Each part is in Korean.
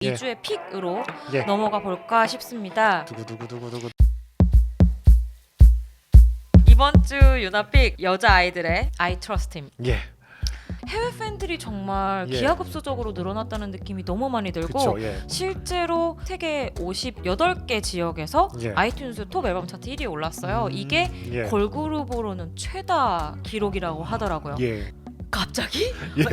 예. 2주의 픽으로 예. 넘어가 볼까 싶습니다. 두구두구두구두구. 이번 주 유나픽 여자 아이들의 I Trust Him. 예. 해외 팬들이 정말 예. 기하급수적으로 늘어났다는 느낌이 너무 많이 들고 그쵸. 예. 실제로 세계 58개 지역에서 예. 아이튠즈 톱 앨범 차트 1위에 올랐어요. 이게 예. 걸그룹으로는 최다 기록이라고 하더라고요. 예. 갑자기? 예.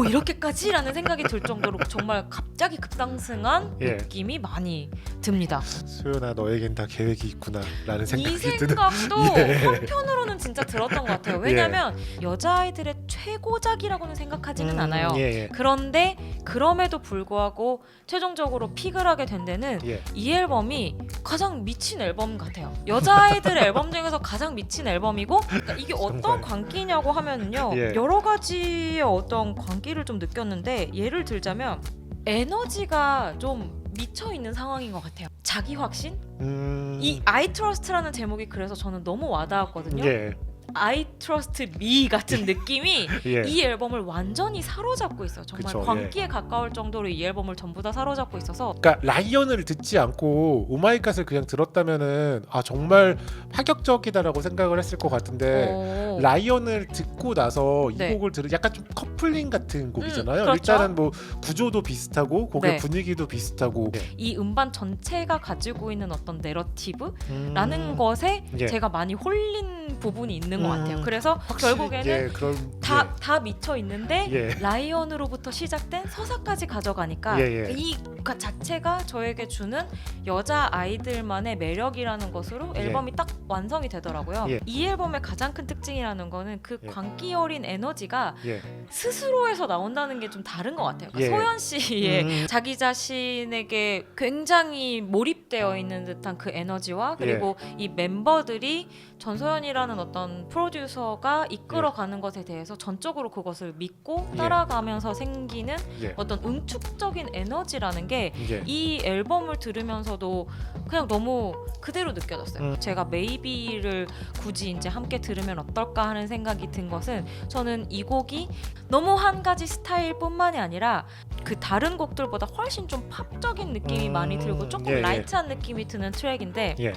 이렇게까지라는 생각이 들 정도로 정말 갑자기 급상승한 예. 느낌이 많이 듭니다. 수연아 너에겐 다 계획이 있구나라는 이 생각이 드는. 생각도 예. 한편으로는 진짜 들었던 것 같아요. 왜냐하면 여자아이들의 최고작이라고는 생각하지는 않아요. 예. 그런데 그럼에도 불구하고 최종적으로 픽을 하게 된 데는 예. 이 앨범이 가장 미친 앨범 같아요. 여자아이들 앨범 중에서 가장 미친 앨범이고, 그러니까 이게 어떤 정말. 광기냐고 하면은요, 예. 여러 가지의 어떤 광기를 좀 느꼈는데, 예를 들자면 에너지가 좀 미쳐 있는 상황인 것 같아요. 자기 확신? 이 I Trust라는 제목이 그래서 저는 너무 와닿았거든요. 예. I Trust Me 같은 느낌이 예. 이 앨범을 완전히 사로잡고 있어요. 정말 그쵸, 광기에 가까울 정도로 이 앨범을 전부 다 사로잡고 있어서 그러니까 라이언을 듣지 않고 오마이갓을 그냥 들었다면은 아 정말 파격적이다라고 생각을 했을 것 같은데 라이언을 듣고 나서 이 네. 곡을 들으 약간 좀 커플링 같은 곡이잖아요. 그렇죠. 일단은 뭐 구조도 비슷하고 곡의 네. 분위기도 비슷하고 이 음반 전체가 가지고 있는 어떤 내러티브라는 것에 예. 제가 많이 홀린 부분이 있는 것 같아요. 그래서 확실히, 결국에는 예, 그런 다 미쳐 있는데 예. 라이언으로부터 시작된 서사까지 가져가니까 예. 이 자체가 저에게 주는 여자 아이들만의 매력이라는 것으로 예. 앨범이 딱 완성이 되더라고요. 예. 이 앨범의 가장 큰 특징이라는 거는 그 예. 광기 어린 에너지가 예. 스스로에서 나온다는 게 좀 다른 것 같아요. 그러니까 예. 소연 씨의 자기 자신에게 굉장히 몰입되어 있는 듯한 그 에너지와 그리고 이 멤버들이 전소연이라는 어떤 프로듀서가 이끌어가는 것에 대해서 전적으로 그것을 믿고 예. 따라가면서 생기는 예. 어떤 응축적인 에너지라는 게 예. 이 앨범을 들으면서도 그냥 너무 그대로 느껴졌어요. 제가 메이비를 굳이 이제 함께 들으면 어떨까 하는 생각이 든 것은 저는 이 곡이 너무 한 가지 스타일뿐만이 아니라 그 다른 곡들보다 훨씬 좀 팝적인 느낌이 많이 들고 조금 예. 라이트한 느낌이 드는 트랙인데 예.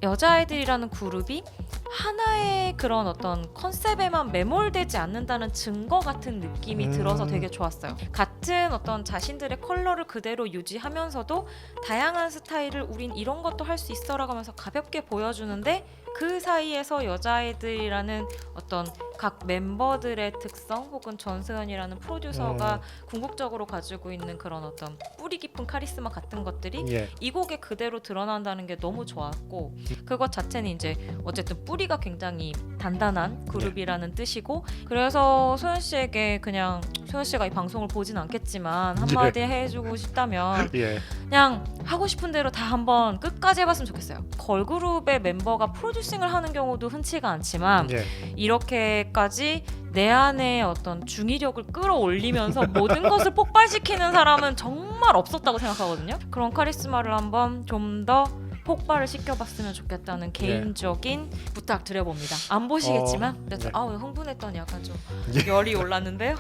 여자아이들이라는 그룹이 하나의 그런 어떤 컨셉에만 매몰되지 않는다는 증거 같은 느낌이 들어서 되게 좋았어요. 같은 어떤 자신들의 컬러를 그대로 유지하면서도 다양한 스타일을 우린 이런 것도 할 수 있어라고 하면서 가볍게 보여주는데 그 사이에서 여자아이들이라는 어떤 각 멤버들의 특성 혹은 전소연이라는 프로듀서가 궁극적으로 가지고 있는 그런 어떤 뿌리 깊은 카리스마 같은 것들이 예. 이 곡에 그대로 드러난다는 게 너무 좋았고 그것 자체는 이제 어쨌든 뿌리가 굉장히 단단한 그룹이라는 뜻이고 그래서 소연 씨에게 그냥 소연 씨가 이 방송을 보진 않겠지만 한마디 해주고 싶다면 예. 그냥 하고 싶은 대로 다 한번 끝까지 해봤으면 좋겠어요. 걸그룹의 멤버가 프로듀싱을 하는 경우도 흔치가 않지만 예. 이렇게까지 내 안에 어떤 중의력을 끌어올리면서 모든 것을 폭발시키는 사람은 정말 없었다고 생각하거든요. 그런 카리스마를 한번 좀 더 폭발을 시켜봤으면 좋겠다는 개인적인 부탁 드려봅니다. 안 보시겠지만 네. 흥분했더니 약간 좀 예. 열이 올랐는데요.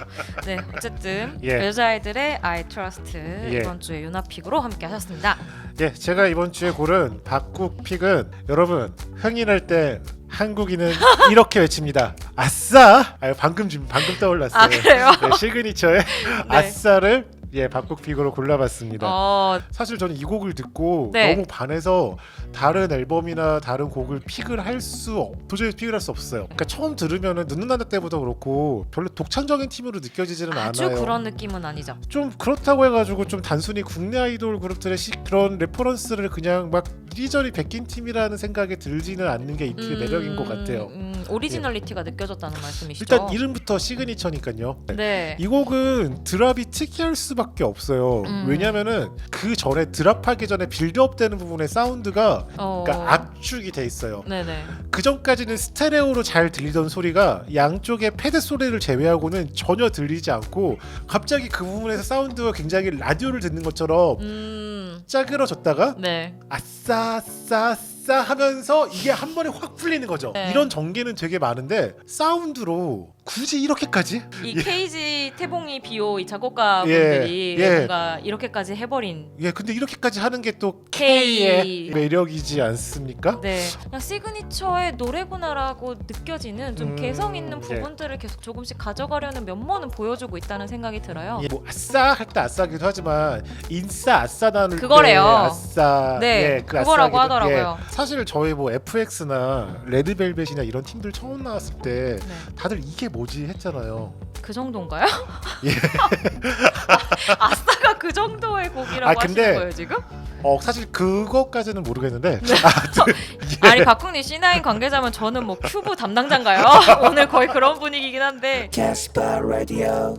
네, 어쨌든 예. 여자아이들의 I Trust 예. 이번 주에 유나픽으로 함께 하셨습니다. 예, 제가 이번 주에 고른 박국 픽은 여러분 흥이 때 한국인은 이렇게 외칩니다. 아싸! 방금 떠올랐어요. 아 그래요? 네, 시그니처의 아싸를 박국 픽으로 골라봤습니다. 사실 저는 이 곡을 듣고 네. 너무 반해서 다른 앨범이나 다른 곡을 도저히 픽을 할 수 없어요. 그러니까 처음 들으면은 눈눈 하나 때보다 그렇고 별로 독창적인 팀으로 느껴지지는 아주 않아요. 그런 느낌은 아니죠. 좀 그렇다고 해가지고 좀 단순히 국내 아이돌 그룹들의 그런 레퍼런스를 그냥 막 이리저리 베낀 팀이라는 생각이 들지는 않는 게 이 팀의 매력인 것 같아요. 오리지널리티가 느껴졌다는 말씀이시죠? 일단 이름부터 시그니처니까요. 네. 이 곡은 드랍이 특이할 수밖에 없어요. 왜냐면은 그 전에 드랍하기 전에 빌드업 되는 부분의 사운드가 그러니까 압축이 돼 있어요. 네네. 그 전까지는 스테레오로 잘 들리던 소리가 양쪽의 패드 소리를 제외하고는 전혀 들리지 않고 갑자기 그 부분에서 사운드가 굉장히 라디오를 듣는 것처럼 짜그러졌다가 네. 아싸 하면서 이게 한 번에 확 풀리는 거죠. 네. 이런 전개는 되게 많은데 사운드로 굳이 이렇게까지? 이 케이지 태봉이 비오 이 작곡가분들이 예. 뭔가 이렇게까지 해버린. 예, 근데 이렇게까지 하는 게 또 K. K의 매력이지 않습니까? 네, 그냥 시그니처의 노래구나라고 느껴지는 좀 개성 있는 예. 부분들을 계속 조금씩 가져가려는 면모는 보여주고 있다는 생각이 들어요. 예, 뭐 아싸 할 때 아싸기도 하지만 인싸 아싸 나눌 그거래요. 때 아싸 네, 예, 그 그거라고 아싸기도- 하더라고요. 예, 사실 저희 뭐 FX나 레드벨벳이나 이런 팀들 처음 나왔을 때 네. 다들 이게 뭐지 했잖아요. 그 정도인가요? 예. 아싸가 그 정도의 곡이라고 아, 근데- 하시는 거예요 지금? 사실 그것까지는 모르겠는데 아니 박국리 C9 관계자면 저는 뭐 큐브 담당자인가요? 오늘 거의 그런 분위기긴 한데 Casper Radio.